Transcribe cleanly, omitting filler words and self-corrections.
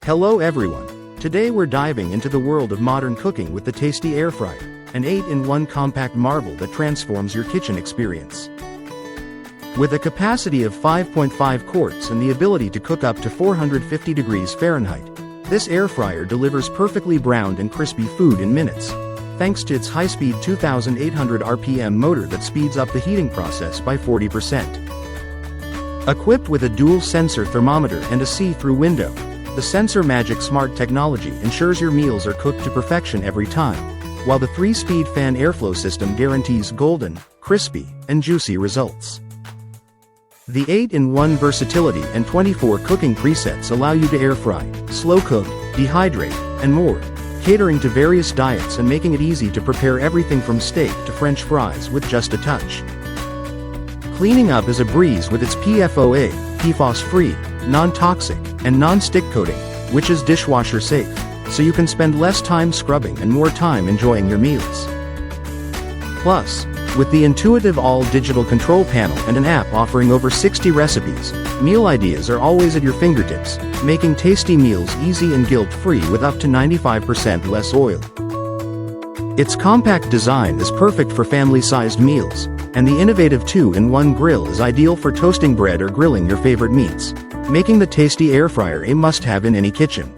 Hello everyone. Today we're diving into the world of modern cooking with the Tastee Air Fryer, an 8-in-1 compact marvel that transforms your kitchen experience. With a capacity of 5.5 quarts and the ability to cook up to 450 degrees Fahrenheit, this air fryer delivers perfectly browned and crispy food in minutes, thanks to its high-speed 2,800 RPM motor that speeds up the heating process by 40%. Equipped with a dual-sensor thermometer and a see-through window, the Sensor Magic Smart technology ensures your meals are cooked to perfection every time, while the 3-speed fan airflow system guarantees golden, crispy, and juicy results. The 8-in-1 versatility and 24 cooking presets allow you to air fry, slow cook, dehydrate, and more, catering to various diets and making it easy to prepare everything from steak to French fries with just a touch. Cleaning up is a breeze with its PFOA, PFOS-free, non-toxic, and non-stick coating, which is dishwasher safe, so you can spend less time scrubbing and more time enjoying your meals. Plus, with the intuitive all-digital control panel and an app offering over 60 recipes, meal ideas are always at your fingertips, making tasty meals easy and guilt-free with up to 95% less oil. Its compact design is perfect for family-sized meals, and the innovative 2-in-1 grill is ideal for toasting bread or grilling your favorite meats, making the Tastee Air Fryer a must-have in any kitchen.